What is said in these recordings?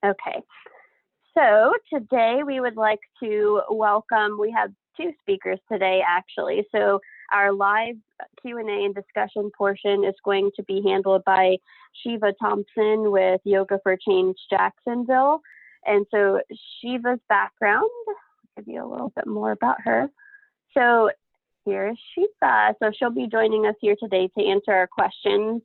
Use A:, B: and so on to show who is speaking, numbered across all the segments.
A: Okay, so today we would like to welcome, we have two speakers today actually. So our live Q&A and discussion portion is going to be handled by Shiva Thompson with Yoga for Change Jacksonville. And so Shiva's background, I'll give you a little bit more about her. So here's Shiva. So she'll be joining us here today to answer our questions.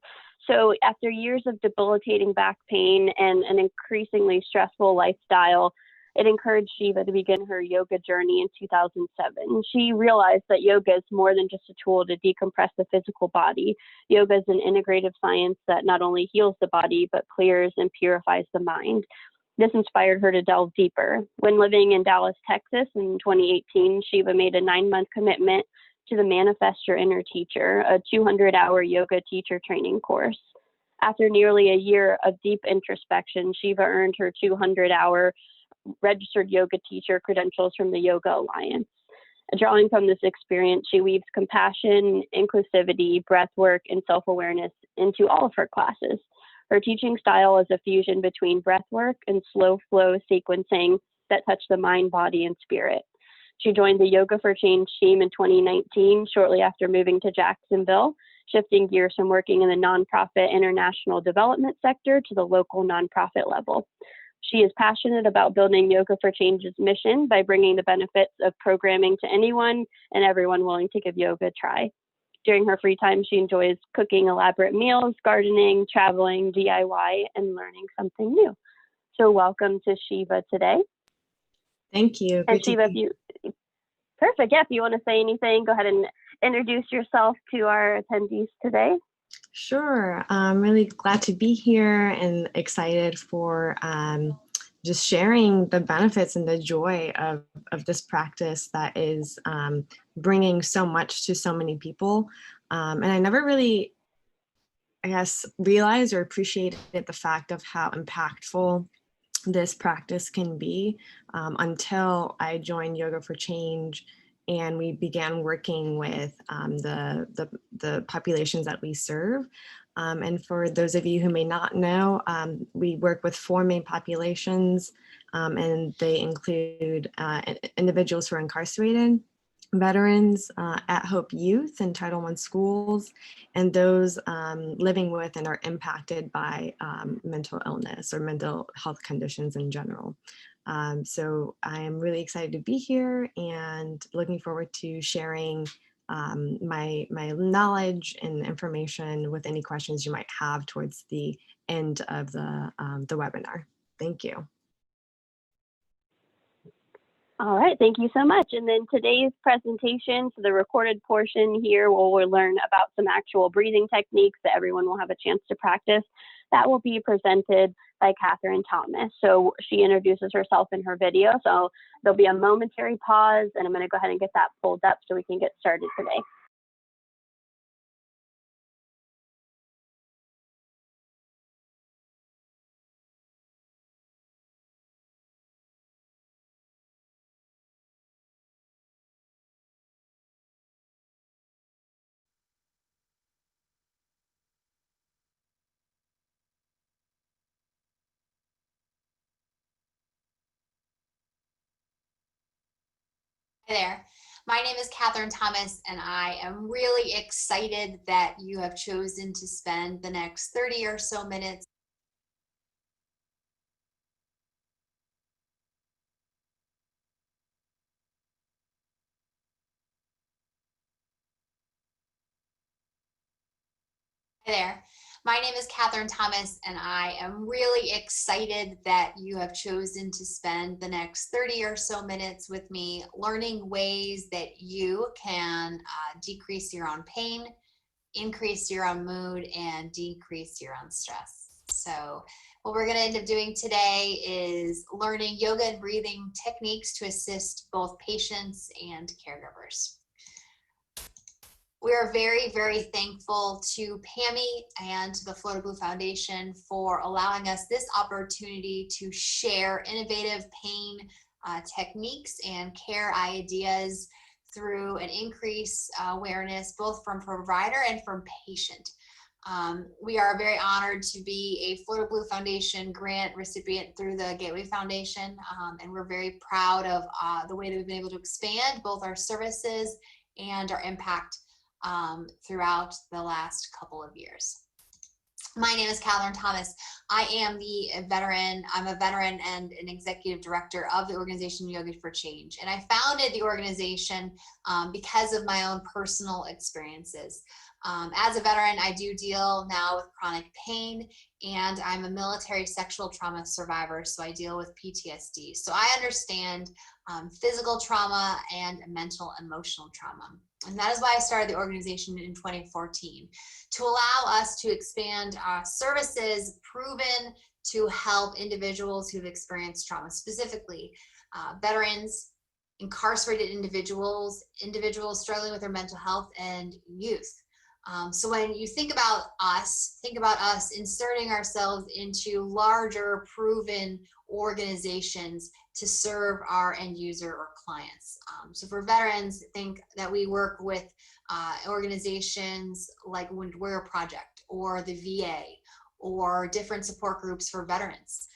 A: So after years of debilitating back pain and an increasingly stressful lifestyle, it encouraged Shiva to begin her yoga journey in 2007. She realized that yoga is more than just a tool to decompress the physical body. Yoga is an integrative science that not only heals the body, but clears and purifies the mind. This inspired her to delve deeper. When living in Dallas, Texas in 2018, Shiva made a 9-month commitment to the Manifest Your Inner Teacher, a 200-hour yoga teacher training course. After nearly a year of deep introspection, Shiva earned her 200-hour registered yoga teacher credentials from the Yoga Alliance. Drawing from this experience, she weaves compassion, inclusivity, breath work, and self-awareness into all of her classes. Her teaching style is a fusion between breath work and slow flow sequencing that touch the mind, body, and spirit. She joined the Yoga for Change team in 2019, shortly after moving to Jacksonville, shifting gears from working in the nonprofit international development sector to the local nonprofit level. She is passionate about building Yoga for Change's mission by bringing the benefits of programming to anyone and everyone willing to give yoga a try. During her free time, she enjoys cooking elaborate meals, gardening, traveling, DIY, and learning something new. So welcome to Shiva today.
B: Thank you.
A: And Shiva, perfect. Yeah, if you want to say anything, go ahead and introduce yourself to our attendees today.
B: Sure. I'm really glad to be here and excited for just sharing the benefits and the joy of this practice that is bringing so much to so many people. And I never really, I guess, realized or appreciated the fact of how impactful this practice can be until I joined Yoga for Change and we began working with the populations that we serve. And for those of you who may not know, we work with 4 main populations, and they include individuals who are incarcerated, veterans, at Hope youth in Title I schools, and those living with and are impacted by mental illness or mental health conditions in general. So I am really excited to be here and looking forward to sharing my knowledge and information with any questions you might have towards the end of the webinar. Thank you.
A: All right, thank you so much. And then today's presentation, so the recorded portion here, we'll learn about some actual breathing techniques that everyone will have a chance to practice. That will be presented by Catherine Thomas. So she introduces herself in her video. So there'll be a momentary pause, and I'm going to go ahead and get that pulled up so we can get started today.
C: Hi there. My name is Catherine Thomas, and I am really excited that you have chosen to spend the next 30 or so minutes Hi there. My name is Catherine Thomas, and I am really excited that you have chosen to spend the next 30 or so minutes with me learning ways that you can decrease your own pain, increase your own mood, and decrease your own stress. So what we're going to end up doing today is learning yoga and breathing techniques to assist both patients and caregivers. We are very, very thankful to PAMI and to the Flow to Blue Foundation for allowing us this opportunity to share innovative pain techniques and care ideas through an increased awareness both from provider and from patient. We are very honored to be a Florida Blue Foundation grant recipient through the Gateway Foundation, and we're very proud of the way that we've been able to expand both our services and our impact throughout the last couple of years. My name is Catherine Thomas. I am a veteran and an executive director of the organization Yoga for Change. And I founded the organization because of my own personal experiences. As a veteran, I do deal now with chronic pain, and I'm a military sexual trauma survivor, so I deal with PTSD. So I understand physical trauma and mental emotional trauma. And that is why I started the organization in 2014, to allow us to expand services proven to help individuals who've experienced trauma, specifically veterans, incarcerated individuals, individuals struggling with their mental health, and youth. So when you think about us inserting ourselves into larger proven organizations to serve our end user or clients. So for veterans, think that we work with organizations like Wounded Warrior Project or the VA or different support groups for veterans.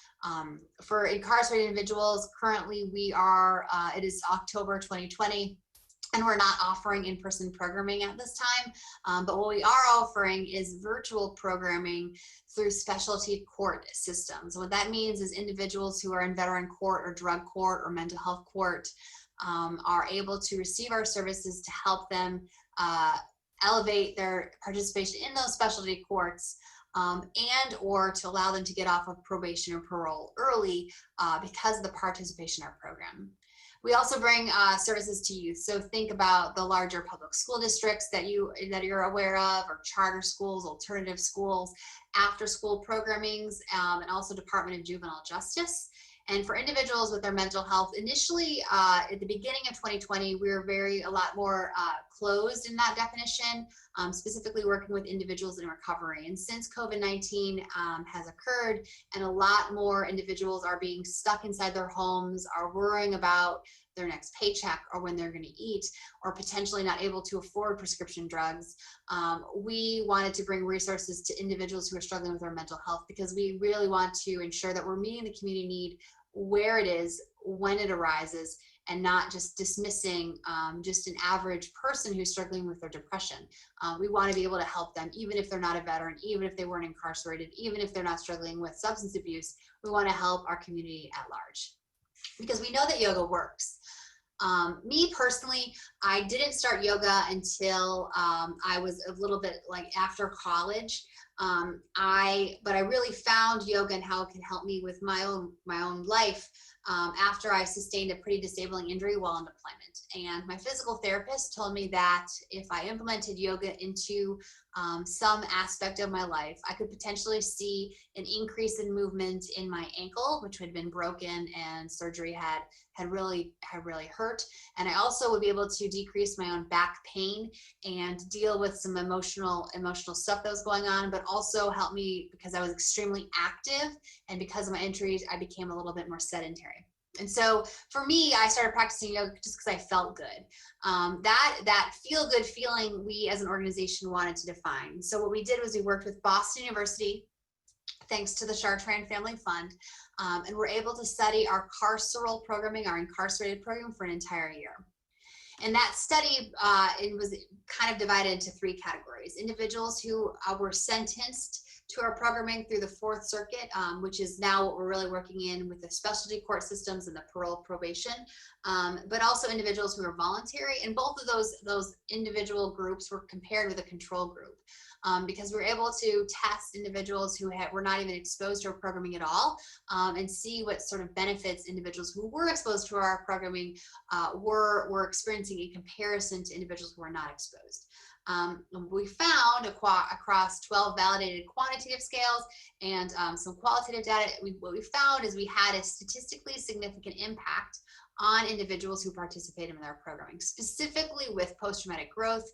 C: For incarcerated individuals, currently we are, it is October 2020, and we're not offering in-person programming at this time, but what we are offering is virtual programming through specialty court systems. What that means is individuals who are in veteran court or drug court or mental health court are able to receive our services to help them elevate their participation in those specialty courts, and or to allow them to get off of probation or parole early because of the participation in our program. We also bring services to youth. So think about the larger public school districts that you're aware of, or charter schools, alternative schools, after school programmings, and also Department of Juvenile Justice. And for individuals with their mental health, initially at the beginning of 2020, we were a lot more closed in that definition, specifically working with individuals in recovery. And since COVID-19 has occurred and a lot more individuals are being stuck inside their homes, are worrying about their next paycheck or when they're going to eat, or potentially not able to afford prescription drugs, we wanted to bring resources to individuals who are struggling with their mental health, because we really want to ensure that we're meeting the community need where it is, when it arises, and not just dismissing just an average person who's struggling with their depression. We want to be able to help them, even if they're not a veteran, even if they weren't incarcerated, even if they're not struggling with substance abuse. We want to help our community at large, because we know that yoga works. Me personally, I didn't start yoga until I was a little bit like after college. But I really found yoga and how it can help me with my own life after I sustained a pretty disabling injury while on deployment. And my physical therapist told me that if I implemented yoga into some aspect of my life, I could potentially see an increase in movement in my ankle, which had been broken and surgery had really hurt. And I also would be able to decrease my own back pain and deal with some emotional stuff that was going on, but also help me because I was extremely active, and because of my injuries, I became a little bit more sedentary. And so for me, I started practicing yoga just because I felt good. That feel-good feeling we as an organization wanted to define. So what we did was we worked with Boston University, thanks to the Chartrand Family Fund, and we're able to study our carceral programming, our incarcerated program, for an entire year. And that study, it was kind of divided into three categories. Individuals who were sentenced to our programming through the Fourth Circuit, which is now what we're really working in with the specialty court systems and the parole probation, but also individuals who are voluntary. And both of those individual groups were compared with a control group. Because we were able to test individuals who were not even exposed to our programming at all, and see what sort of benefits individuals who were exposed to our programming were experiencing in comparison to individuals who were not exposed. We found across 12 validated quantitative scales and some qualitative data, what we found is we had a statistically significant impact on individuals who participated in our programming, specifically with post-traumatic growth,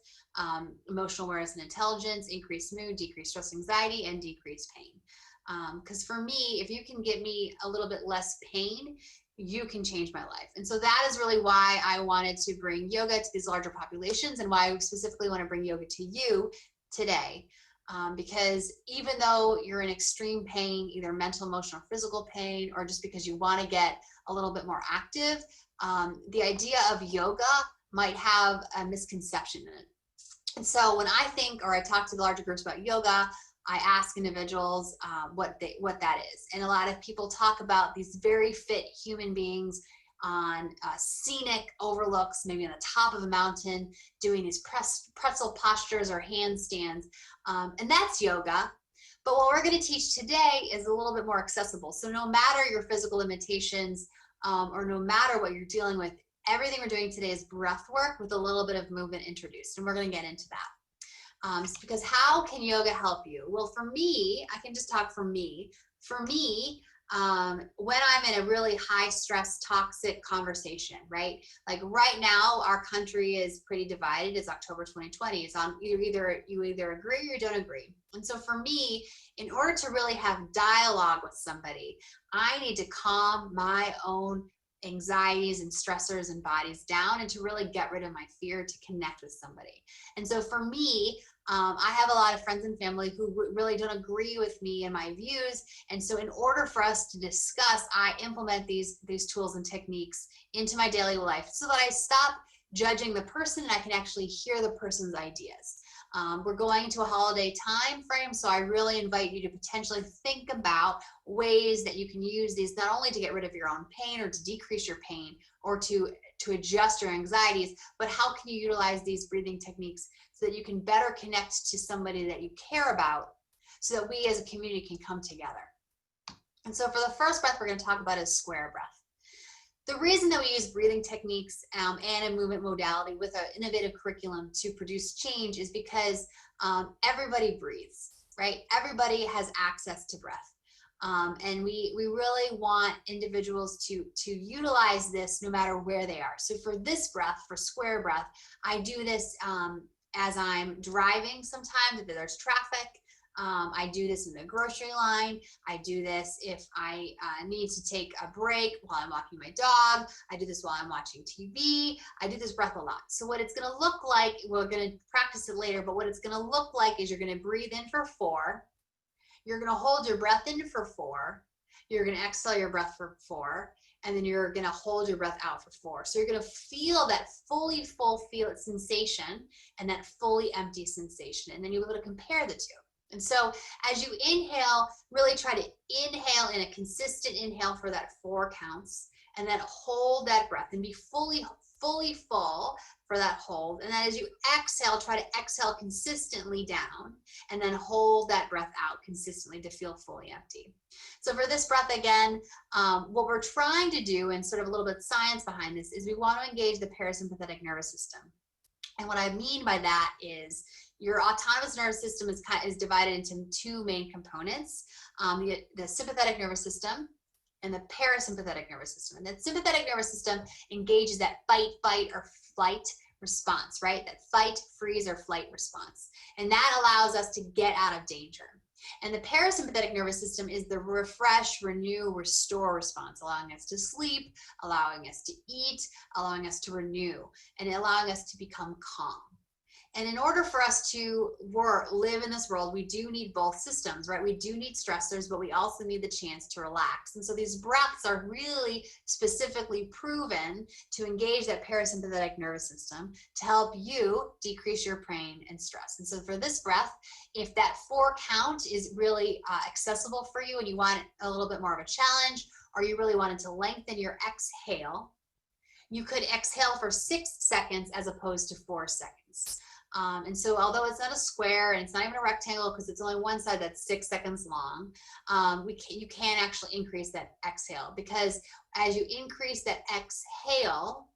C: emotional awareness and intelligence, increased mood, decreased stress, anxiety, and decreased pain. Because for me, if you can give me a little bit less pain, you can change my life. And so that is really why I wanted to bring yoga to these larger populations, and why I specifically want to bring yoga to you today. Because even though you're in extreme pain, either mental, emotional, or physical pain, or just because you want to get a little bit more active, the idea of yoga might have a misconception in it. And so when I think, or I talk to the larger groups about yoga, I ask individuals what that is. And a lot of people talk about these very fit human beings on scenic overlooks, maybe on the top of a mountain, doing these pretzel postures or handstands. And that's yoga. But what we're going to teach today is a little bit more accessible. So no matter your physical limitations, or no matter what you're dealing with, everything we're doing today is breath work with a little bit of movement introduced. And we're going to get into that. Because how can yoga help you? Well, for me, I can just talk for me. For me, when I'm in a really high stress, toxic conversation, right? Like right now, our country is pretty divided. It's October 2020. It's on you either agree or you don't agree. And so for me, in order to really have dialogue with somebody, I need to calm my own anxieties and stressors and bodies down, and to really get rid of my fear to connect with somebody. And so for me, I have a lot of friends and family who really don't agree with me and my views. And so in order for us to discuss, I implement these tools and techniques into my daily life so that I stop judging the person and I can actually hear the person's ideas. We're going into a holiday time frame, so I really invite you to potentially think about ways that you can use these not only to get rid of your own pain or to decrease your pain or to adjust your anxieties, but how can you utilize these breathing techniques so that you can better connect to somebody that you care about, so that we as a community can come together. And so for the first breath we're going to talk about is square breath. The reason that we use breathing techniques and a movement modality with an innovative curriculum to produce change is because everybody breathes, right? Everybody has access to breath. And we really want individuals to utilize this no matter where they are. So for this breath, for square breath, I do this as I'm driving sometimes if there's traffic. I do this in the grocery line. I do this if I need to take a break while I'm walking my dog. I do this while I'm watching TV. I do this breath a lot. So what it's going to look like, we're going to practice it later, but what it's going to look like is you're going to breathe in for 4. You're going to hold your breath in for 4. You're going to exhale your breath for 4. And then you're going to hold your breath out for 4. So you're going to feel that fully full sensation and that fully empty sensation. And then you'll be able to compare the two. And so as you inhale, really try to inhale in a consistent inhale for that 4 counts, and then hold that breath and be fully full for that hold. And then as you exhale, try to exhale consistently down, and then hold that breath out consistently to feel fully empty. So for this breath again, what we're trying to do, and sort of a little bit of science behind this, is we want to engage the parasympathetic nervous system. And what I mean by that is your autonomous nervous system is divided into 2 main components, the sympathetic nervous system and the parasympathetic nervous system. And that sympathetic nervous system engages that fight, or flight response, right? That fight, freeze, or flight response. And that allows us to get out of danger. And the parasympathetic nervous system is the refresh, renew, restore response, allowing us to sleep, allowing us to eat, allowing us to renew, and allowing us to become calm. And in order for us to live in this world, we do need both systems, right? We do need stressors, but we also need the chance to relax. And so these breaths are really specifically proven to engage that parasympathetic nervous system to help you decrease your pain and stress. And so for this breath, if that 4 count is really accessible for you and you want a little bit more of a challenge, or you really wanted to lengthen your exhale, you could exhale for 6 seconds as opposed to 4 seconds. And so although it's not a square and it's not even a rectangle because it's only one side that's 6 seconds long, you can actually increase that exhale, because as you increase that exhale,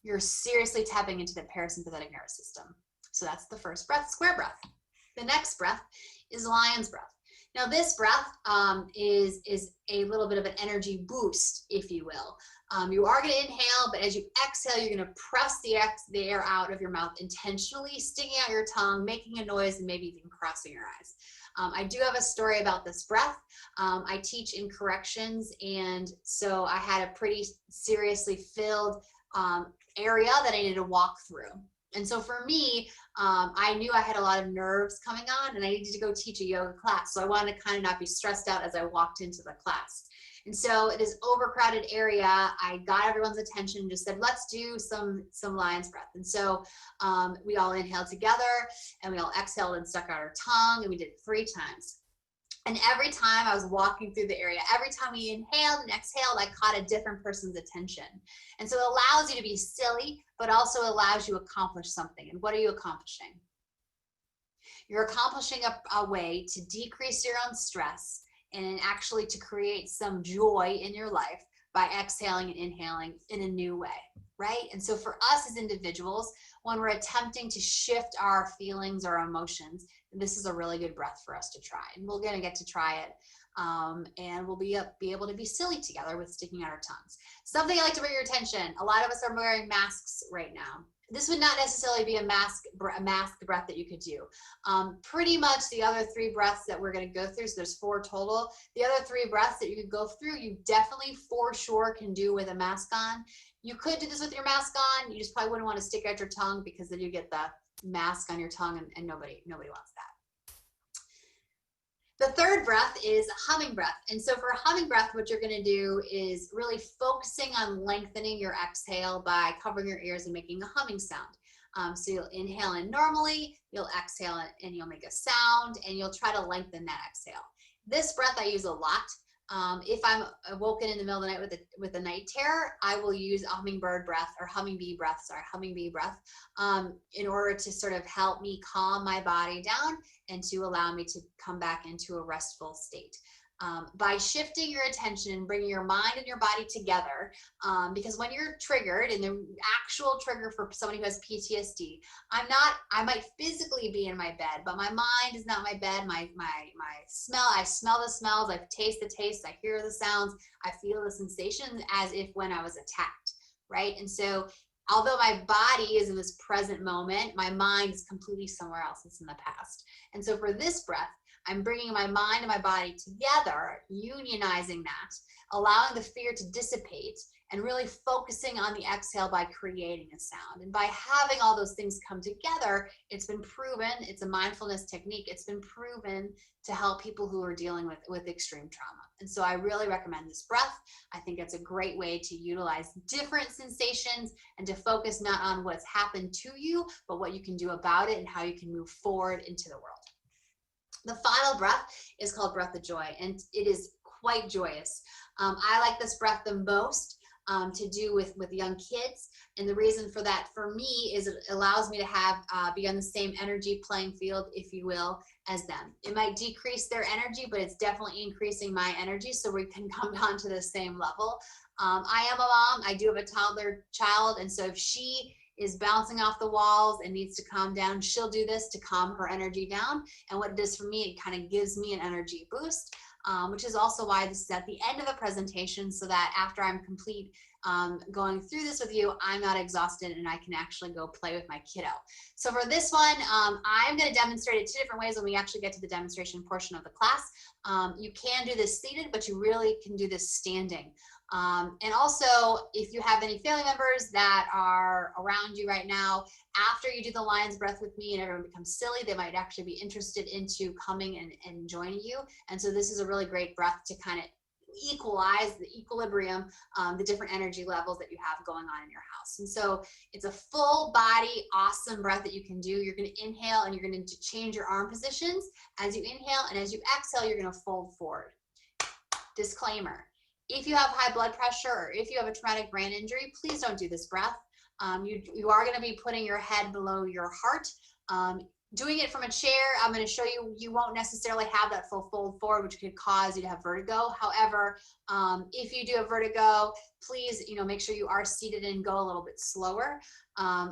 C: you're seriously tapping into the parasympathetic nervous system. So that's the first breath, square breath. The next breath is lion's breath. Now this breath is a little bit of an energy boost, if you will. You are going to inhale, but as you exhale, you're going to press the air out of your mouth intentionally, sticking out your tongue, making a noise, and maybe even crossing your eyes. I do have a story about this breath. I teach in corrections, and so I had a pretty seriously filled area that I needed to walk through. And so for me, I knew I had a lot of nerves coming on and I needed to go teach a yoga class. So I wanted to kind of not be stressed out as I walked into the class. And so in this overcrowded area, I got everyone's attention and just said, let's do some lion's breath. And so we all inhaled together and we all exhaled and stuck out our tongue, and we did it 3 times. And every time I was walking through the area, every time we inhaled and exhaled, I caught a different person's attention. And so it allows you to be silly, but also allows you to accomplish something. And what are you accomplishing? You're accomplishing a way to decrease your own stress and actually to create some joy in your life by exhaling and inhaling in a new way, right? And so for us as individuals, when we're attempting to shift our feelings or emotions, this is a really good breath for us to try. And we're gonna get to try it. And we'll be able to be silly together with sticking out our tongues. Something I like to bring your attention, a lot of us are wearing masks right now. This would not necessarily be a mask breath that you could do. Pretty much the other 3 breaths that we're going to go through, so there's 4 total. The other 3 breaths that you could go through, you definitely for sure can do with a mask on. You could do this with your mask on. You just probably wouldn't want to stick out your tongue because then you get the mask on your tongue, and nobody wants that. The third breath is humming breath. And so for humming breath, what you're going to do is really focusing on lengthening your exhale by covering your ears and making a humming sound. So you'll inhale in normally, you'll exhale and you'll make a sound, and you'll try to lengthen that exhale. This breath I use a lot. If I'm awoken in the middle of the night with a night terror, I will use a hummingbird breath or humming bee breath in order to sort of help me calm my body down and to allow me to come back into a restful state. By shifting your attention and bringing your mind and your body together, because when you're triggered, and the actual trigger for somebody who has PTSD, I might physically be in my bed, but my mind is not my bed. My smell, I smell the smells, I taste the tastes, I hear the sounds, I feel the sensation as if when I was attacked, right? And so although my body is in this present moment, my mind is completely somewhere else. It's in the past. And so for this breath, I'm bringing my mind and my body together, unionizing that, allowing the fear to dissipate, and really focusing on the exhale by creating a sound. And by having all those things come together, it's been proven, it's a mindfulness technique, it's been proven to help people who are dealing with extreme trauma. And so I really recommend this breath. I think it's a great way to utilize different sensations and to focus not on what's happened to you, but what you can do about it and how you can move forward into the world. The final breath is called breath of joy, and it is quite joyous. I like this breath the most to do with young kids, and the reason for that for me is it allows me to have be on the same energy playing field, if you will, as them. It might decrease their energy, but it's definitely increasing my energy, so we can come down to the same level. I am a mom. I do have a toddler child, and so if she is bouncing off the walls and needs to calm down, she'll do this to calm her energy down. And what it does for me, it kind of gives me an energy boost, which is also why this is at the end of the presentation, so that after I'm complete going through this with you, I'm not exhausted and I can actually go play with my kiddo. So for this one, I'm going to demonstrate it 2 different ways when we actually get to the demonstration portion of the class. You can do this seated, but you really can do this standing. And also, if you have any family members that are around you right now, after you do the lion's breath with me and everyone becomes silly, they might actually be interested into coming and joining you. And so this is a really great breath to kind of equalize the equilibrium, the different energy levels that you have going on in your house. And so it's a full body, awesome breath that you can do. You're going to inhale and you're going to change your arm positions as you inhale, and as you exhale, you're going to fold forward. Disclaimer. If you have high blood pressure or if you have a traumatic brain injury, please don't do this breath. You are going to be putting your head below your heart. Doing it from a chair, I'm going to show you, you won't necessarily have that full fold forward, which could cause you to have vertigo. However, if you do have vertigo, please, make sure you are seated and go a little bit slower.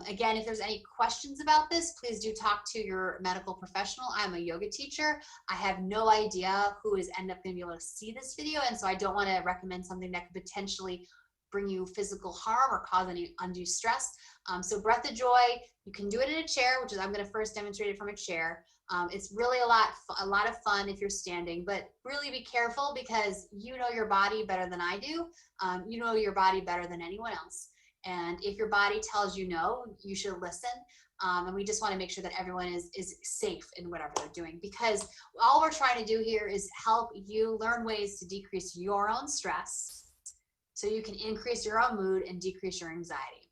C: Again, if there's any questions about this, please do talk to your medical professional. I'm a yoga teacher. I have no idea who is going to be able to see this video, and so I don't want to recommend something that could potentially bring you physical harm or cause any undue stress. So breath of joy, you can do it in a chair, which is, I'm going to first demonstrate it from a chair. It's really a lot of fun if you're standing, but really be careful because you know your body better than I do. You know your body better than anyone else. And if your body tells you no, you should listen. And we just want to make sure that everyone is safe in whatever they're doing, because all we're trying to do here is help you learn ways to decrease your own stress so you can increase your own mood and decrease your anxiety.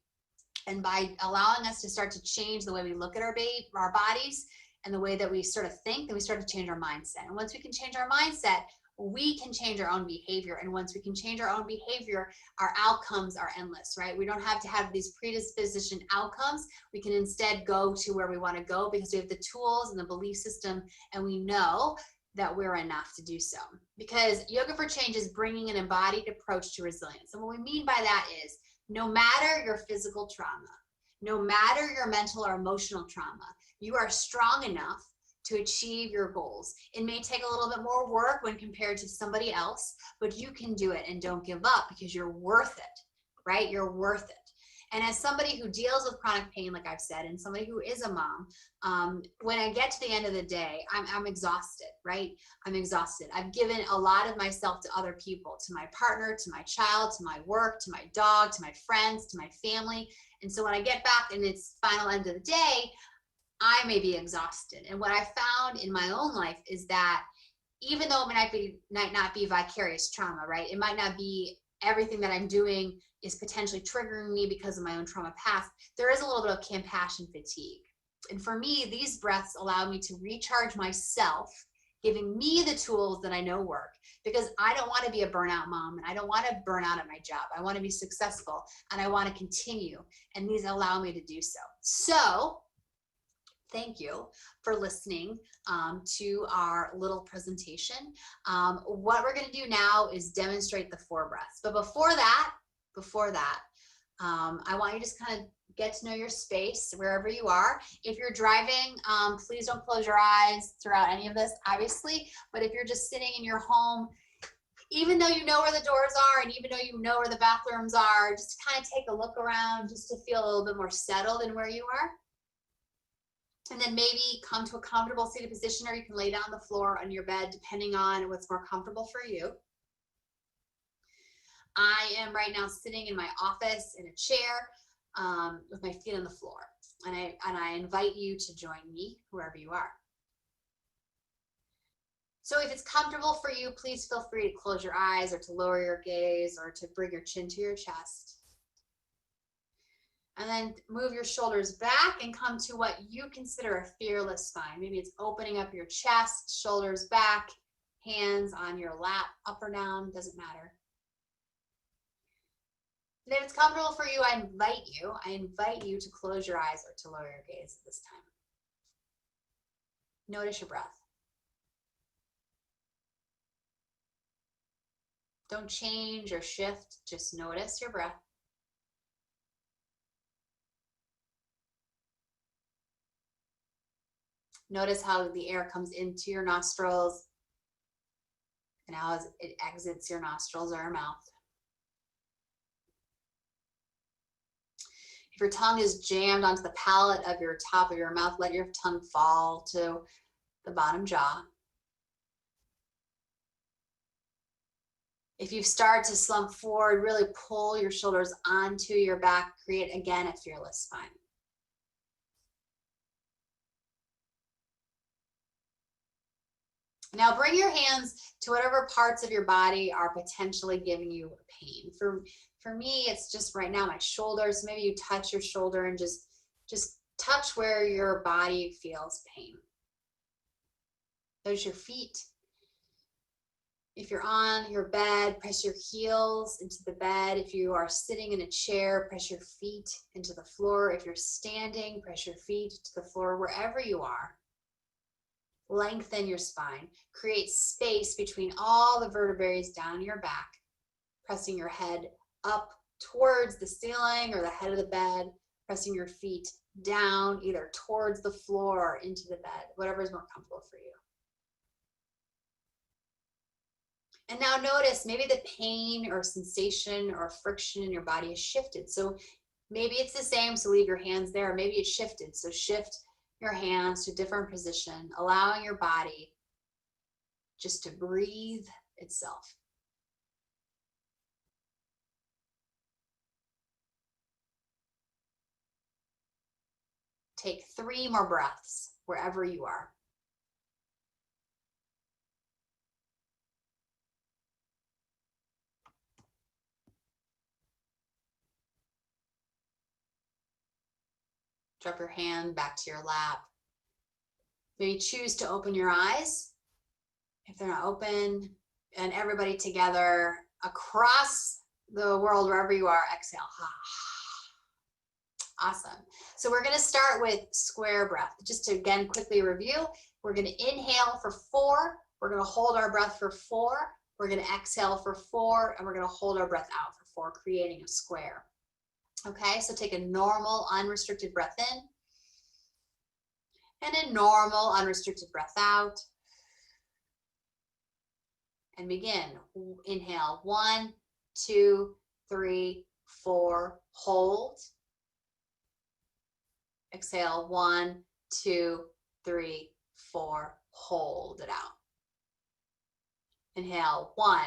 C: And by allowing us to start to change the way we look at our bodies and the way that we sort of think, then we start to change our mindset. And once we can change our mindset, we can change our own behavior. And once we can change our own behavior, our outcomes are endless, right? We don't have to have these predisposition outcomes. We can instead go to where we want to go because we have the tools and the belief system, and we know that we're enough to do so. Because Yoga for Change is bringing an embodied approach to resilience. And what we mean by that is, no matter your physical trauma, no matter your mental or emotional trauma, you are strong enough to achieve your goals. It may take a little bit more work when compared to somebody else, but you can do it, and don't give up because you're worth it, right? You're worth it. And as somebody who deals with chronic pain, like I've said, and somebody who is a mom, when I get to the end of the day, I'm exhausted, right? I'm exhausted. I've given a lot of myself to other people, to my partner, to my child, to my work, to my dog, to my friends, to my family. And so when I get back and it's final end of the day, I may be exhausted. And what I found in my own life is that even though it might not be vicarious trauma, right? It might not be everything that I'm doing is potentially triggering me because of my own trauma past. There is a little bit of compassion fatigue. And for me, these breaths allow me to recharge myself, giving me the tools that I know work, because I don't want to be a burnout mom, and I don't want to burn out at my job. I want to be successful, and I want to continue. And these allow me to do so. So thank you for listening to our little presentation. What we're going to do now is demonstrate the 4 breaths. But before that, I want you to just kind of get to know your space wherever you are. If you're driving, please don't close your eyes throughout any of this, obviously. But if you're just sitting in your home, even though you know where the doors are and even though you know where the bathrooms are, just kind of take a look around just to feel a little bit more settled in where you are. And then maybe come to a comfortable seated position, or you can lay down on the floor on your bed, depending on what's more comfortable for you. I am right now sitting in my office in a chair with my feet on the floor. And I invite you to join me wherever you are. So if it's comfortable for you, please feel free to close your eyes or to lower your gaze or to bring your chin to your chest. And then move your shoulders back and come to what you consider a fearless spine. Maybe it's opening up your chest, shoulders back, hands on your lap, up or down, doesn't matter. And if it's comfortable for you, I invite you to close your eyes or to lower your gaze at this time. Notice your breath. Don't change or shift, just notice your breath. Notice how the air comes into your nostrils and how it exits your nostrils or your mouth. If your tongue is jammed onto the palate of your top of your mouth, let your tongue fall to the bottom jaw. If you start to slump forward, really pull your shoulders onto your back, create again a fearless spine. Now bring your hands to whatever parts of your body are potentially giving you pain. For me, it's just right now my shoulders. Maybe you touch your shoulder and just touch where your body feels pain. There's your feet. If you're on your bed, press your heels into the bed. If you are sitting in a chair, press your feet into the floor. If you're standing, press your feet to the floor, wherever you are. Lengthen your spine. Create space between all the vertebrae down your back, pressing your head up towards the ceiling or the head of the bed, pressing your feet down either towards the floor or into the bed, whatever is more comfortable for you. And now notice maybe the pain or sensation or friction in your body has shifted. So maybe it's the same, so leave your hands there. Or maybe it shifted, so shift your hands to a different position, allowing your body just to breathe itself. Take 3 more breaths wherever you are. Drop your hand back to your lap. Maybe choose to open your eyes if they're not open, and everybody together across the world, wherever you are, exhale. Awesome. So we're going to start with square breath. Just to again quickly review, we're going to inhale for 4. We're going to hold our breath for 4. We're going to exhale for 4, and we're going to hold our breath out for 4, creating a square. Okay, so take a normal, unrestricted breath in, and a normal, unrestricted breath out. And begin. Inhale, 1, 2, 3, 4, hold. Exhale, 1, 2, 3, 4, hold it out. Inhale, 1,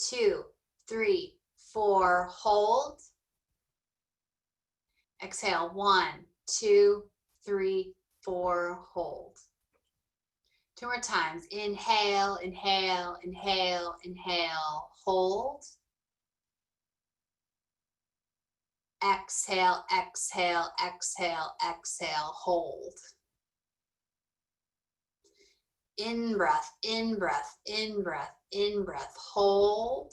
C: 2, 3, 4, hold. Exhale, 1, 2, 3, 4, hold. 2 more times. Inhale, inhale, inhale, inhale, hold. Exhale, exhale, exhale, exhale, hold. In breath, in breath, in breath, in breath, hold.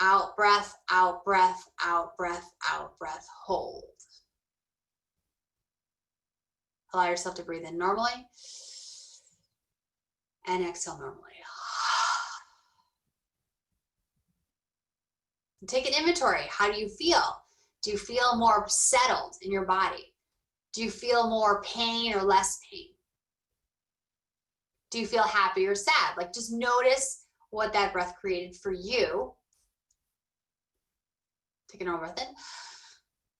C: Out breath, out breath, out breath, out breath, hold. Allow yourself to breathe in normally and exhale normally. Take an inventory. How do you feel? Do you feel more settled in your body? Do you feel more pain or less pain? Do you feel happy or sad? Like, just notice what that breath created for you. Take a normal breath in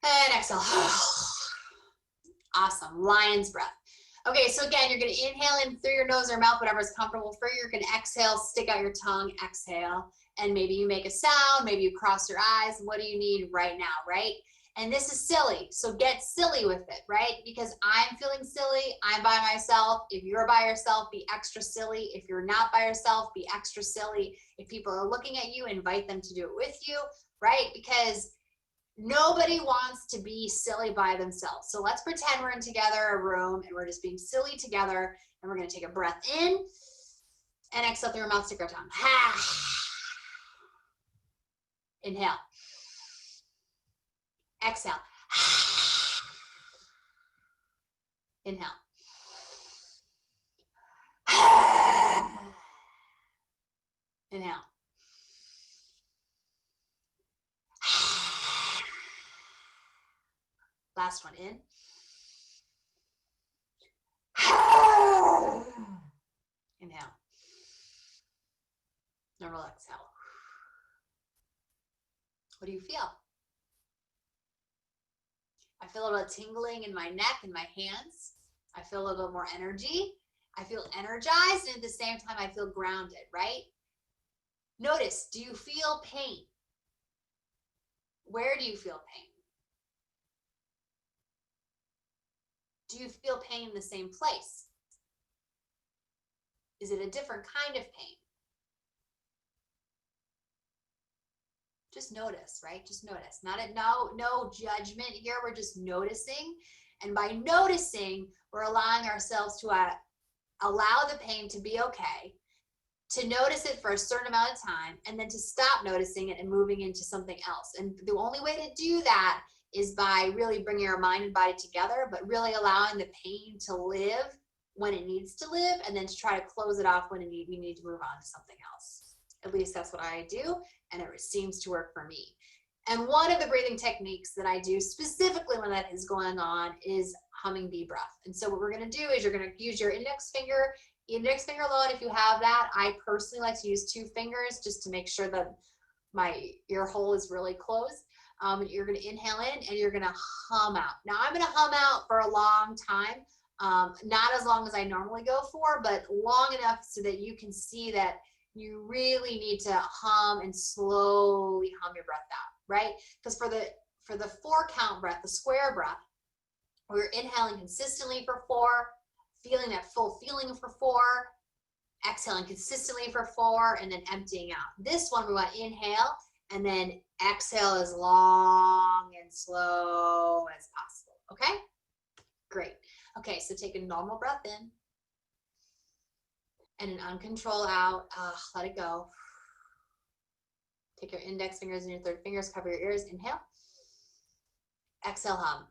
C: and exhale. Awesome. Lion's breath. Okay, so again, you're going to inhale in through your nose or mouth, whatever is comfortable for you. You're going to exhale, stick out your tongue, exhale, and maybe you make a sound, maybe you cross your eyes. What do you need right now, right? And this is silly, so get silly with it, right? Because I'm feeling silly, I'm by myself. If you're by yourself, be extra silly. If you're not by yourself, be extra silly. If people are looking at you, invite them to do it with you, right? Because nobody wants to be silly by themselves. So let's pretend we're in a room and we're just being silly together, and we're going to take a breath in and exhale through your mouth, stick our tongue. Inhale. Exhale. Inhale. Inhale. Last one in. Inhale. Normal exhale. What do you feel? I feel a little tingling in my neck and my hands. I feel a little more energy. I feel energized, and at the same time, I feel grounded, right? Notice, do you feel pain? Where do you feel pain? Do you feel pain in the same place? Is it a different kind of pain? Just notice, right? Just notice. No judgment here. We're just noticing. And by noticing, we're allowing ourselves to allow the pain to be okay, to notice it for a certain amount of time, and then to stop noticing it and moving into something else. And the only way to do that is by really bringing our mind and body together, but really allowing the pain to live when it needs to live, and then to try to close it off when we need to move on to something else. At least that's what I do, and it seems to work for me. And one of the breathing techniques that I do specifically when that is going on is Hummingbird Breath. And so what we're going to do is you're going to use your index finger alone if you have that. I personally like to use 2 fingers just to make sure that my ear hole is really closed. You're going to inhale in and you're going to hum out. Now I'm going to hum out for a long time, not as long as I normally go for, but long enough so that you can see that you really need to hum and slowly hum your breath out, right? Because for the 4 count breath, the square breath, we're inhaling consistently for 4, feeling that full feeling for 4, exhaling consistently for 4, and then emptying out. This one we want to inhale and then exhale as long and slow as possible. Okay? Great. Okay, so take a normal breath in and an uncontrolled out. Let it go. Take your index fingers and your third fingers, cover your ears. Inhale. Exhale, hum.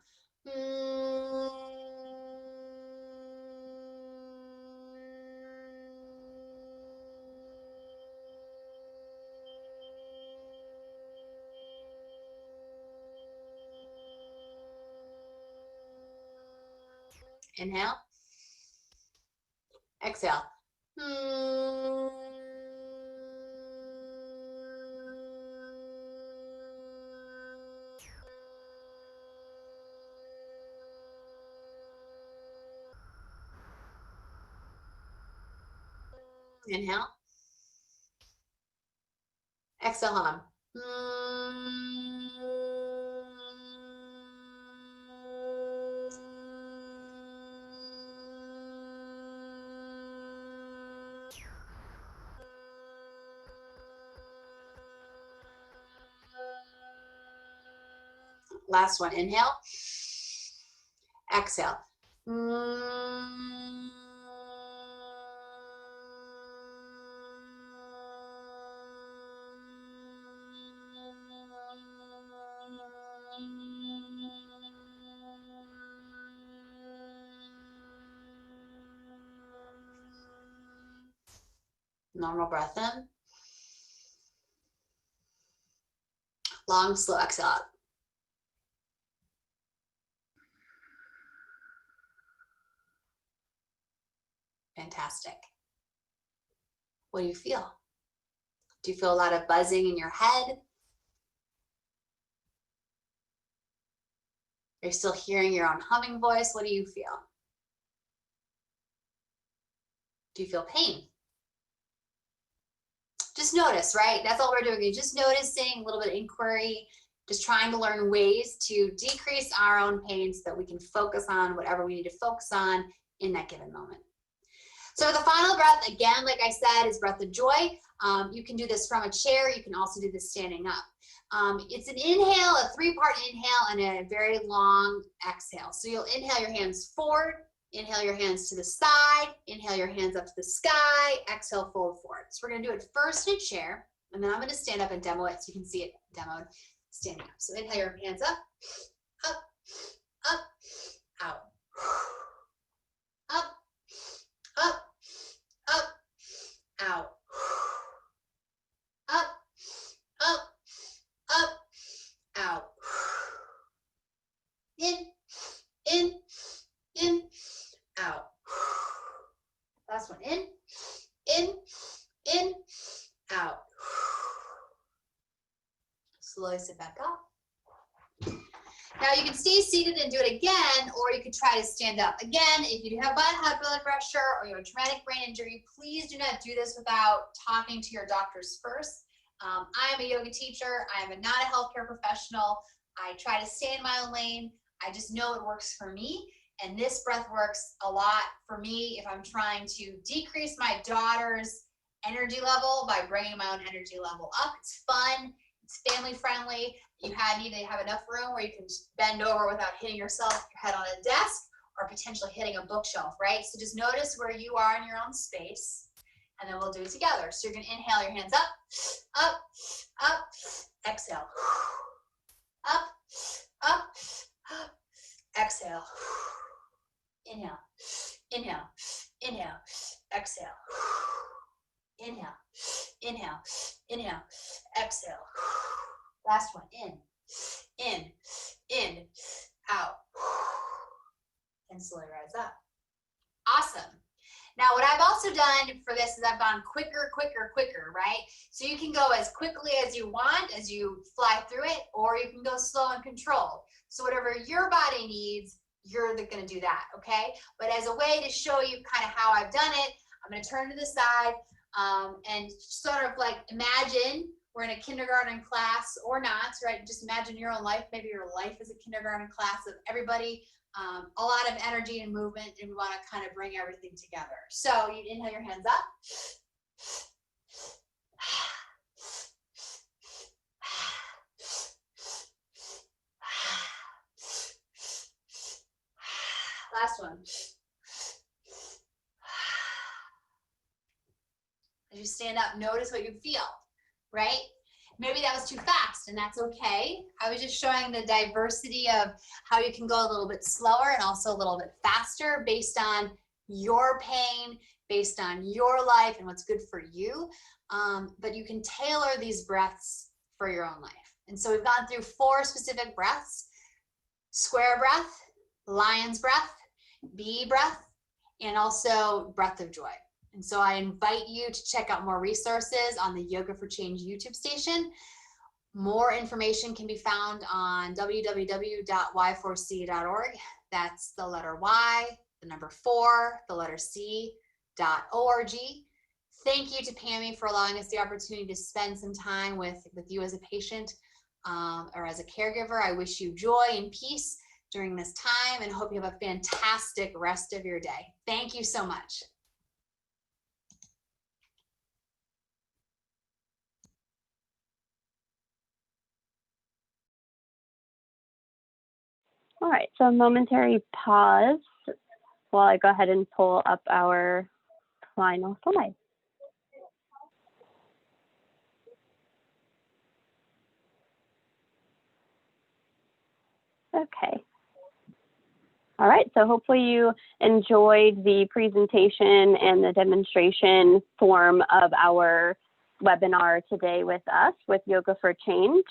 C: Inhale. Exhale. Inhale. Exhale, hum. Last one, inhale. Exhale. Normal breath in. Long, slow exhale out. Fantastic. What do you feel? Do you feel a lot of buzzing in your head? Are you still hearing your own humming voice? What do you feel? Do you feel pain? Just notice, right? That's all we're doing. You're just noticing, a little bit of inquiry, just trying to learn ways to decrease our own pain so that we can focus on whatever we need to focus on in that given moment. So the final breath, again, like I said, is breath of joy. You can do this from a chair. You can also do this standing up. It's an inhale, a 3-part inhale, and a very long exhale. So you'll inhale your hands forward, inhale your hands to the side, inhale your hands up to the sky, exhale, fold forward. So we're going to do it first in a chair, and then I'm going to stand up and demo it so you can see it demoed standing up. So inhale your hands up, up, up, out, up, up, up, out, up, up, up, out, in, out. Last one, in, out. Slowly sit back up. Now you can stay seated and do it again, or you could try to stand up. Again, if you do have high blood pressure or you have a traumatic brain injury, please do not do this without talking to your doctors first. I am a yoga teacher. I am not a healthcare professional. I try to stay in my own lane. I just know it works for me. And this breath works a lot for me if I'm trying to decrease my daughter's energy level by bringing my own energy level up. It's fun. It's family friendly. You need to have enough room where you can bend over without hitting your head on a desk or potentially hitting a bookshelf, right? So just notice where you are in your own space, and then we'll do it together. So you're going to inhale your hands up, up, up, exhale, up, up, up, exhale, inhale, inhale, inhale, exhale, inhale, inhale, inhale, exhale. Last one, in, out, and slowly rise up. Awesome. Now, what I've also done for this is I've gone quicker, right? So you can go as quickly as you want as you fly through it, or you can go slow and controlled. So whatever your body needs, you're going to do that, okay? But as a way to show you kind of how I've done it, I'm going to turn to the side and sort of like imagine we're in a kindergarten class or not, right? Just imagine your own life. Maybe your life is a kindergarten class of everybody, a lot of energy and movement, and we want to kind of bring everything together. So you inhale your hands up. Last one. As you stand up, notice what you feel, right? Maybe that was too fast, and that's okay. I was just showing the diversity of how you can go a little bit slower and also a little bit faster based on your pain, based on your life and what's good for you. But you can tailor these breaths for your own life. And so we've gone through 4 specific breaths: square breath, lion's breath, bee breath, and also breath of joy. And so I invite you to check out more resources on the Yoga for Change YouTube station. More information can be found on www.y4c.org. That's the letter Y, the number 4, the letter C.org. Thank you to PAMI for allowing us the opportunity to spend some time with you as a patient or as a caregiver. I wish you joy and peace during this time and hope you have a fantastic rest of your day. Thank you so much.
A: All right, so a momentary pause while I go ahead and pull up our final slide. Okay. All right, so hopefully you enjoyed the presentation and the demonstration form of our webinar today with us with Yoga for Change.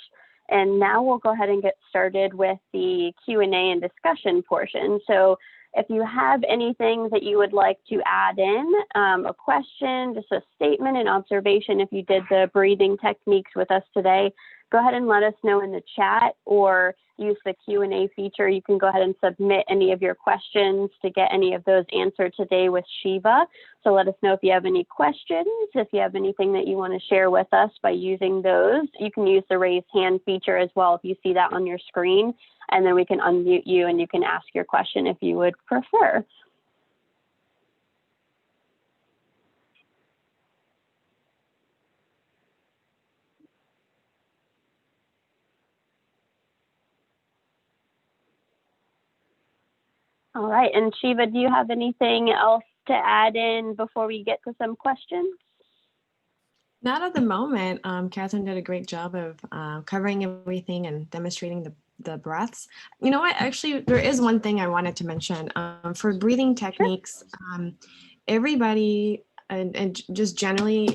A: And now we'll go ahead and get started with the Q&A and discussion portion. So if you have anything that you would like to add in, a question, just a statement, an observation, if you did the breathing techniques with us today, go ahead and let us know in the chat or use the Q&A feature. You can go ahead and submit any of your questions to get any of those answered today with Shiva. So let us know if you have any questions, if you have anything that you want to share with us by using those. You can use the raise hand feature as well if you see that on your screen, and then we can unmute you and you can ask your question if you would prefer. All right, and Shiva, do you have anything else to add in before we get to some questions?
B: Not at the moment. Catherine did a great job of covering everything and demonstrating the breaths. You know what, actually, there is one thing I wanted to mention. For breathing techniques, everybody, and just generally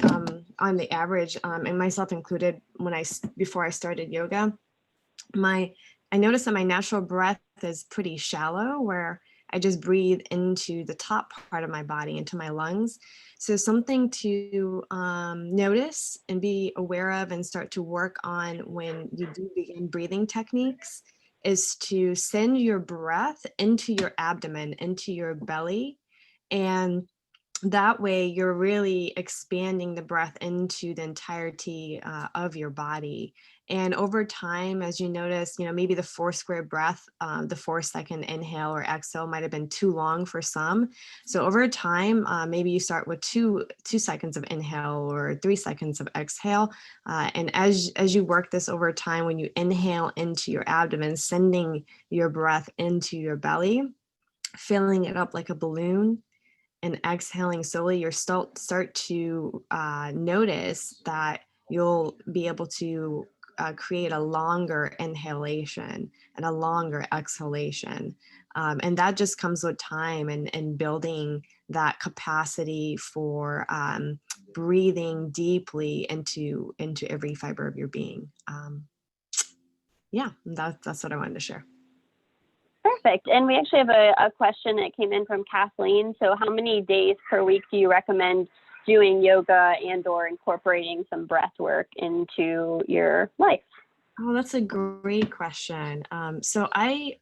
B: on the average, and myself included, before I started yoga, I noticed that my natural breath is pretty shallow, where I just breathe into the top part of my body, into my lungs. So something to notice and be aware of and start to work on when you do begin breathing techniques is to send your breath into your abdomen, into your belly. And that way you're really expanding the breath into the entirety of your body. And over time, as you notice, maybe the 4 square breath, the 4-second inhale or exhale might have been too long for some. So over time, maybe you start with two seconds of inhale or 3 seconds of exhale. And as you work this over time, when you inhale into your abdomen, sending your breath into your belly, filling it up like a balloon, and exhaling slowly, you start to notice that you'll be able to create a longer inhalation and a longer exhalation. And that just comes with time and building that capacity for breathing deeply into every fiber of your being. Yeah, that's what I wanted to share.
A: Perfect. And we actually have a question that came in from Kathleen. So how many days per week do you recommend doing yoga and or incorporating some breath work into your life?
B: Oh, that's a great question. So I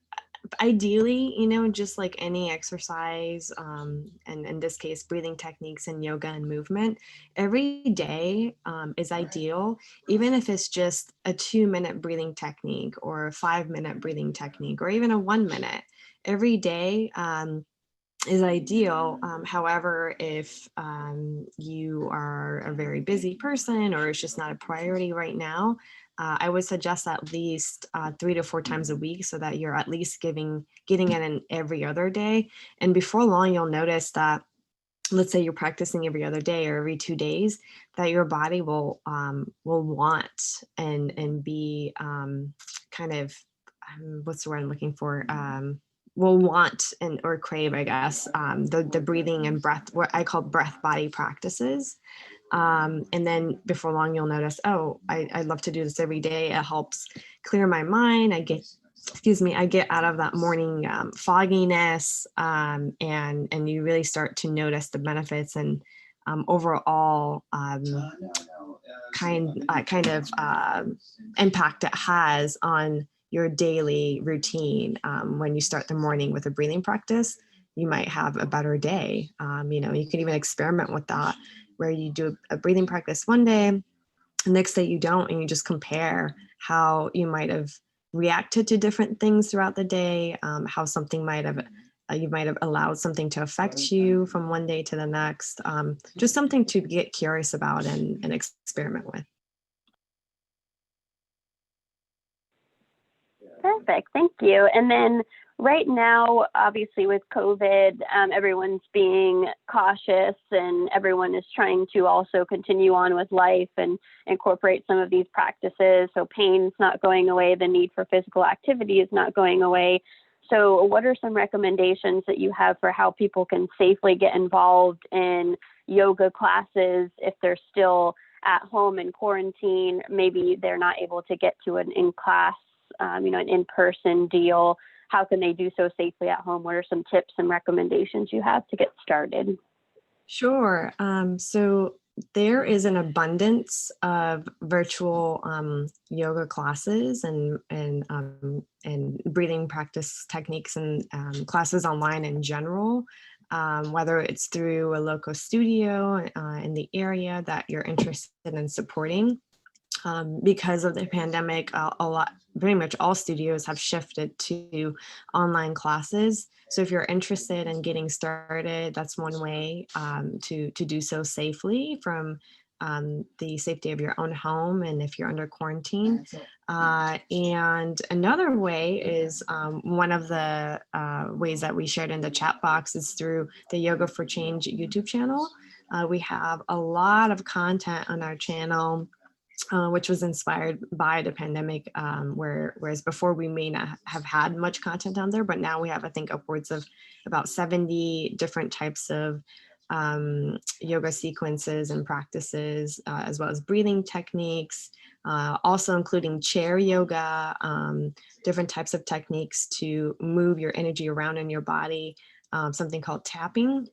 B: Ideally, just like any exercise, and in this case, breathing techniques and yoga and movement, every day is ideal, even if it's just a 2-minute breathing technique or a 5-minute breathing technique, or even a 1 minute. Every day is ideal. However, if you are a very busy person or it's just not a priority right now, I would suggest at least 3 to 4 times a week, so that you're at least getting it in every other day. And before long, you'll notice that, let's say you're practicing every other day or every 2 days, that your body will want and be kind of, what's the word I'm looking for? Will want and or crave, I guess, the breathing and breath, what I call breath body practices. And then before long, you'll notice, oh, I love to do this every day. It helps clear my mind. I get out of that morning fogginess, and you really start to notice the benefits and overall kind of impact it has on your daily routine. When you start the morning with a breathing practice, you might have a better day. You can even experiment with that, where you do a breathing practice one day, the next day you don't, and you just compare how you might have reacted to different things throughout the day, how something might have, you might have allowed something to affect you from one day to the next. Just something to get curious about and experiment with.
A: Perfect. Thank you. And then right now, obviously with COVID, everyone's being cautious and everyone is trying to also continue on with life and incorporate some of these practices. So pain's not going away. The need for physical activity is not going away. So what are some recommendations that you have for how people can safely get involved in yoga classes if they're still at home in quarantine? Maybe they're not able to get to an in-class, an in-person deal. How can they do so safely at home? What are some tips and recommendations you have to get started?
B: Sure. So there is an abundance of virtual yoga classes and breathing practice techniques and classes online in general. Whether it's through a local studio in the area that you're interested in supporting. Because of the pandemic, pretty much all studios have shifted to online classes. So if you're interested in getting started, that's one way to do so safely from the safety of your own home, and if you're under quarantine. And another way is one of the ways that we shared in the chat box is through the Yoga for Change YouTube channel. We have a lot of content on our channel, which was inspired by the pandemic, whereas before we may not have had much content on there, but now we have, I think, upwards of about 70 different types of yoga sequences and practices, as well as breathing techniques, also including chair yoga, different types of techniques to move your energy around in your body, something called tapping.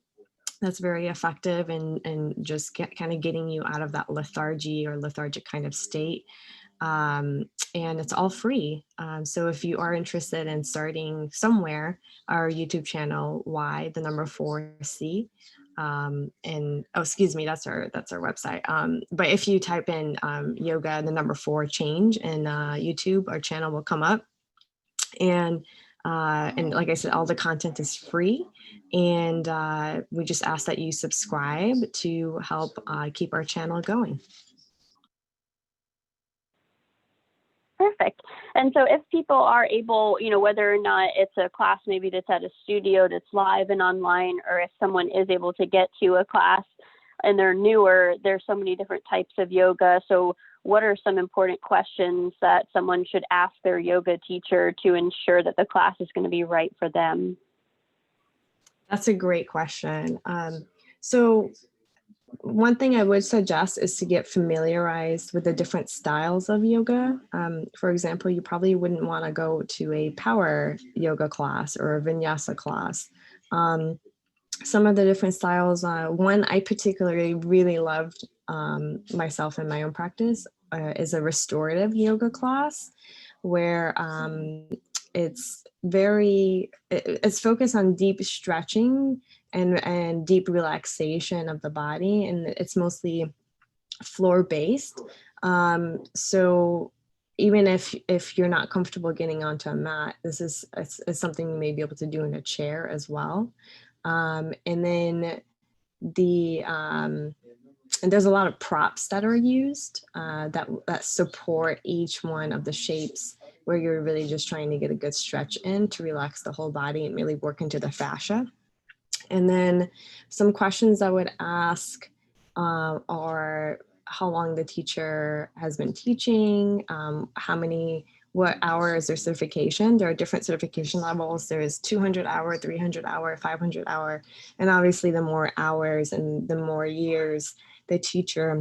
B: That's very effective and just kind of getting you out of that lethargy or lethargic kind of state. And it's all free. So if you are interested in starting somewhere, our YouTube channel, the number 4C, that's our website. But if you type in yoga, the number 4 change in YouTube, our channel will come up. And like I said, all the content is free, and we just ask that you subscribe to help keep our channel going.
A: Perfect. And so if people are able, whether or not it's a class maybe that's at a studio that's live and online, or if someone is able to get to a class and they're newer, there's so many different types of yoga. So what are some important questions that someone should ask their yoga teacher to ensure that the class is going to be right for them?
B: That's a great question. So one thing I would suggest is to get familiarized with the different styles of yoga. For example, you probably wouldn't want to go to a power yoga class or a vinyasa class. Some of the different styles, one I particularly really loved myself in my own practice is a restorative yoga class, where it's focused on deep stretching and deep relaxation of the body, and it's mostly floor based. So even if you're not comfortable getting onto a mat, this is something you may be able to do in a chair as well. And then and there's a lot of props that are used that support each one of the shapes, where you're really just trying to get a good stretch in to relax the whole body and really work into the fascia. And then some questions I would ask are how long the teacher has been teaching, what hours their certification. There are different certification levels. There is 200 hour, 300 hour, 500 hour. And obviously the more hours and the more years the teacher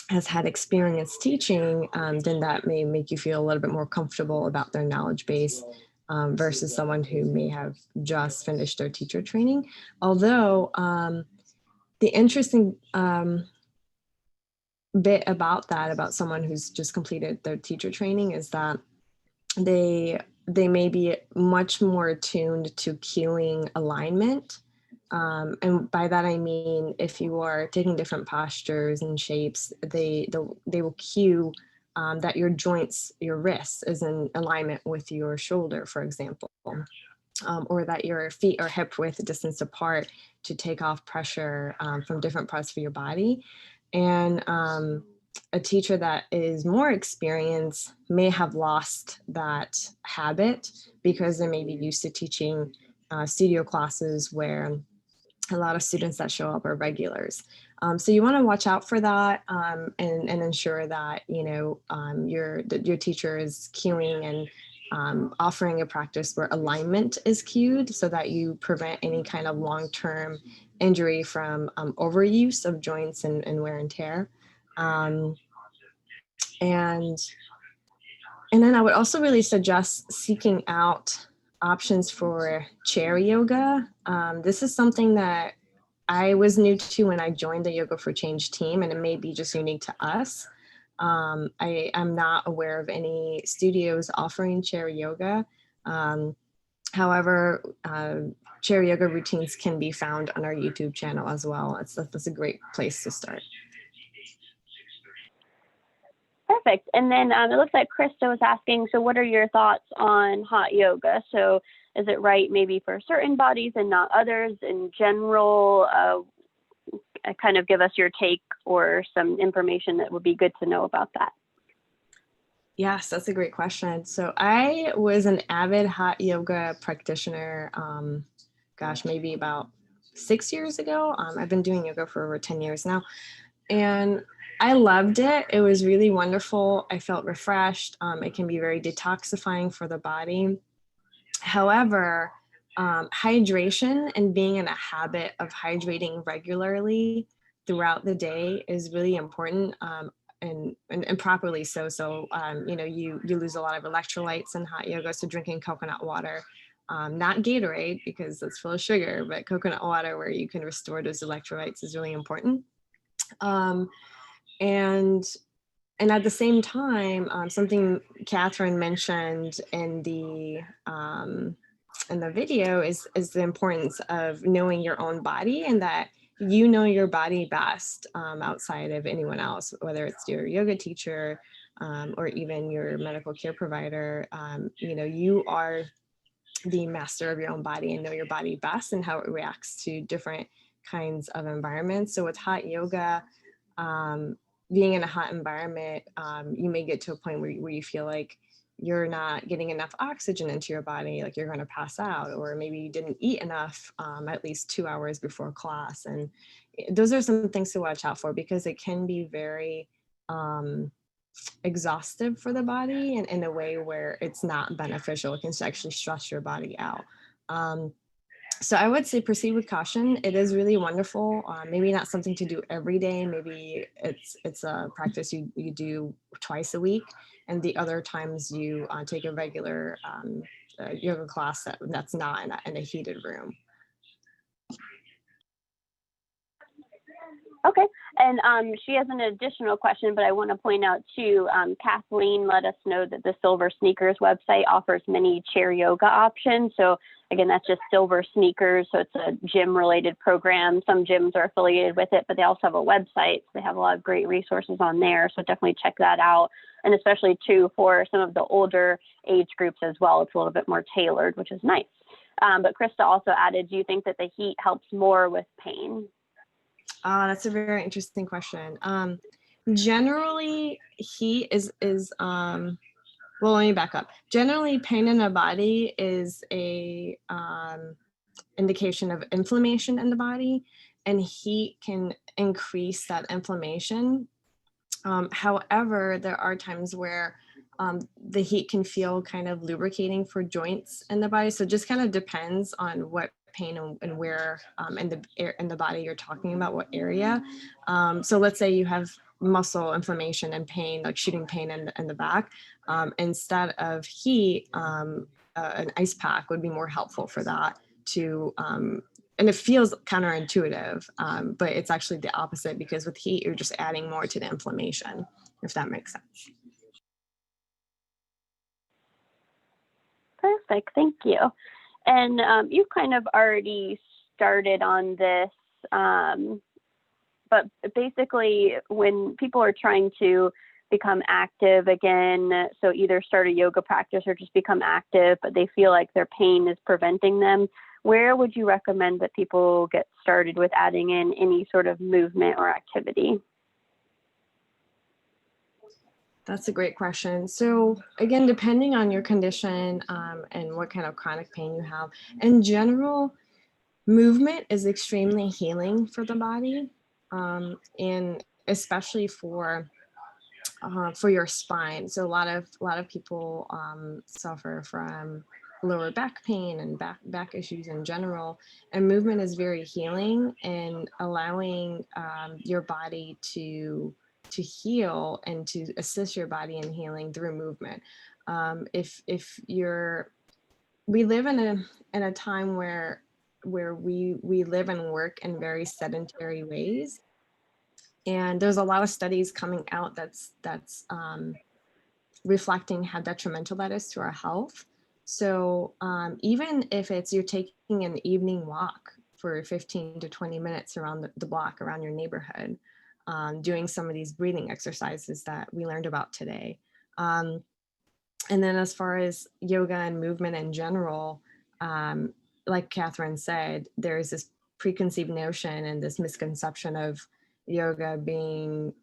B: has had experience teaching, then that may make you feel a little bit more comfortable about their knowledge base versus someone who may have just finished their teacher training. Although the interesting bit about someone who's just completed their teacher training is that they may be much more attuned to cueing alignment. And by that I mean, if you are taking different postures and shapes, they will cue that your joints, your wrists is in alignment with your shoulder, for example, or that your feet are hip width distance apart to take off pressure from different parts of your body. And a teacher that is more experienced may have lost that habit because they may be used to teaching studio classes where a lot of students that show up are regulars. So you want to watch out for that and ensure that your teacher is cueing and offering a practice where alignment is cued, so that you prevent any kind of long-term injury from overuse of joints and wear and tear. And then I would also really suggest seeking out options for chair yoga. This is something that I was new to when I joined the Yoga for Change team, and it may be just unique to us. I'm not aware of any studios offering chair yoga. However, chair yoga routines can be found on our YouTube channel as well. That's a great place to start.
A: Perfect. And then it looks like Krista was asking, so what are your thoughts on hot yoga? So is it right maybe for certain bodies and not others in general? Kind of give us your take or some information that would be good to know about that.
B: Yes, that's a great question. So I was an avid hot yoga practitioner, maybe about 6 years ago. I've been doing yoga for over 10 years now. And I loved it. It was really wonderful. I felt refreshed. It can be very detoxifying for the body. However, hydration and being in a habit of hydrating regularly throughout the day is really important, and properly so. So, you lose a lot of electrolytes in hot yoga. So drinking coconut water, not Gatorade because that's full of sugar, but coconut water where you can restore those electrolytes is really important. And at the same time, something Catherine mentioned in the video is the importance of knowing your own body, and that you know your body best outside of anyone else, whether it's your yoga teacher or even your medical care provider. You are the master of your own body and know your body best and how it reacts to different kinds of environments. So with hot yoga, being in a hot environment, you may get to a point where you feel like you're not getting enough oxygen into your body, like you're going to pass out, or maybe you didn't eat enough at least 2 hours before class. And those are some things to watch out for, because it can be very exhaustive for the body, and in a way where it's not beneficial. It can actually stress your body out. So I would say proceed with caution. It is really wonderful. Maybe not something to do every day. Maybe it's a practice you do twice a week, and the other times you take a regular yoga class that's not in a heated room.
A: Okay, and she has an additional question, but I want to point out too, Kathleen let us know that the Silver Sneakers website offers many chair yoga options. So again, that's just Silver Sneakers, so it's a gym-related program. Some gyms are affiliated with it, but they also have a website. So they have a lot of great resources on there, so definitely check that out. And especially too for some of the older age groups as well, it's a little bit more tailored, which is nice. But Krista also added, do you think that the heat helps more with pain?
B: That's a very interesting question. Generally, heat is well, let me back up. Generally, pain in the body is a indication of inflammation in the body, and heat can increase that inflammation. However, there are times where the heat can feel kind of lubricating for joints in the body. So it just kind of depends on what pain and where in the body you're talking about, what area. So let's say you have muscle inflammation and pain, like shooting pain in the back. Instead of heat, an ice pack would be more helpful for that to and it feels counterintuitive, but it's actually the opposite, because with heat, you're just adding more to the inflammation, if that makes sense.
A: Perfect, thank you. And you kind of already started on this, but basically when people are trying to become active again, so either start a yoga practice or just become active, but they feel like their pain is preventing them, where would you recommend that people get started with adding in any sort of movement or activity?
B: That's a great question. So again, depending on your condition and what kind of chronic pain you have, in general, movement is extremely healing for the body, and especially for your spine. So a lot of people suffer from lower back pain and back issues in general, and movement is very healing and allowing your body to heal and to assist your body in healing through movement. We live in a time where we live and work in very sedentary ways, and there's a lot of studies coming out that's reflecting how detrimental that is to our health. So even if you're taking an evening walk for 15 to 20 minutes around the block, around your neighborhood, doing some of these breathing exercises that we learned about today. And then as far as yoga and movement in general, like Catherine said, there's this preconceived notion and this misconception of yoga being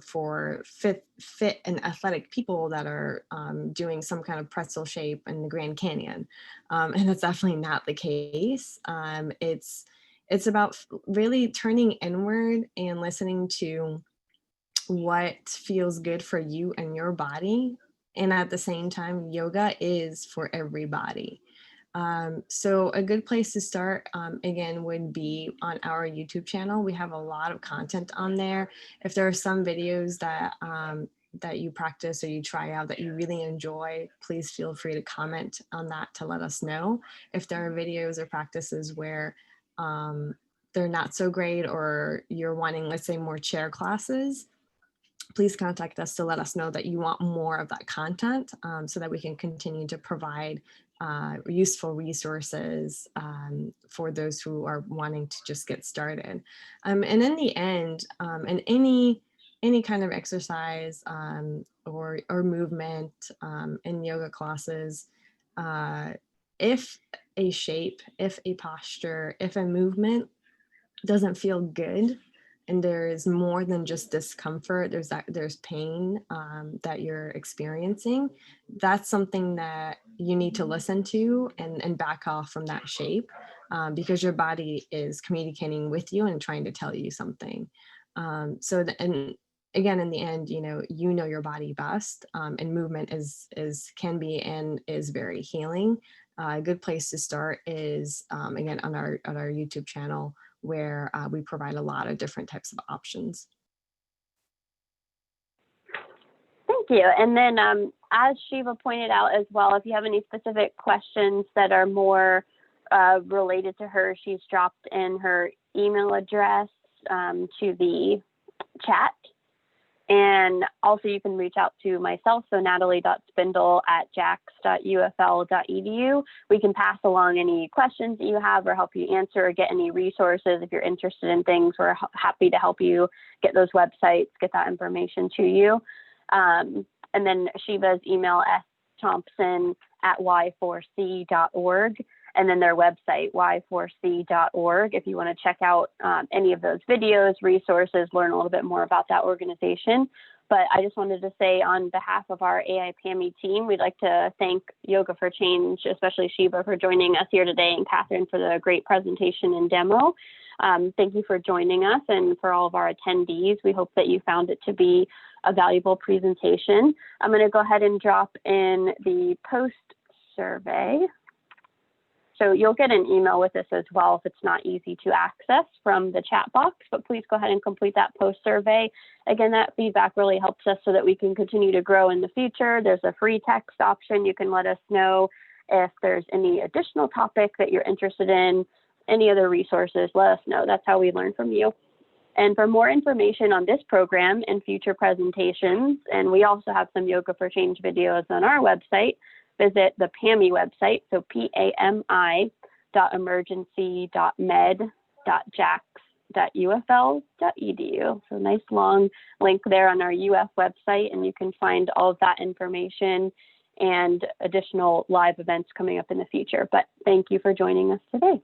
B: for fit and athletic people that are doing some kind of pretzel shape in the Grand Canyon. And that's definitely not the case. It's about really turning inward and listening to what feels good for you and your body. And at the same time, yoga is for everybody. So a good place to start, again, would be on our YouTube channel. We have a lot of content on there. If there are some videos that you practice or you try out that you really enjoy, please feel free to comment on that to let us know. If there are videos or practices where they're not so great, or you're wanting, let's say, more chair classes, please contact us to let us know that you want more of that content, so that we can continue to provide useful resources for those who are wanting to just get started. And in the end, in any kind of exercise or movement in yoga classes, if a shape, if a posture, if a movement doesn't feel good, and there is more than just discomfort, there's pain that you're experiencing, that's something that you need to listen to and back off from that shape, because your body is communicating with you and trying to tell you something. And again, in the end, you know your body best, and movement can be and is very healing. A good place to start is again on our YouTube channel, where we provide a lot of different types of options.
A: Thank you. And then as Shiva pointed out as well, if you have any specific questions that are more related to her, she's dropped in her email address. to the chat. And also you can reach out to myself, so natalie.spindle@jax.ufl.edu. We can pass along any questions that you have or help you answer or get any resources. If you're interested in things, we're happy to help you get those websites, get that information to you. And then Shiva's email, sthompson@y4c.org. And then their website, y4c.org, if you want to check out any of those videos, resources, learn a little bit more about that organization. But I just wanted to say on behalf of our AI-PAMI team, we'd like to thank Yoga for Change, especially Shiva, for joining us here today, and Catherine for the great presentation and demo. Thank you for joining us, and for all of our attendees, we hope that you found it to be a valuable presentation. I'm going to go ahead and drop in the post survey. So you'll get an email with this as well if it's not easy to access from the chat box, but please go ahead and complete that post survey. Again, that feedback really helps us so that we can continue to grow in the future. There's a free text option. You can let us know if there's any additional topic that you're interested in, any other resources, let us know. That's how we learn from you. And for more information on this program and future presentations, and we also have some Yoga for Change videos on our website, visit the PAMI website, so pami.emergency.med.jax.ufl.edu. So nice long link there on our UF website, and you can find all of that information and additional live events coming up in the future. But thank you for joining us today.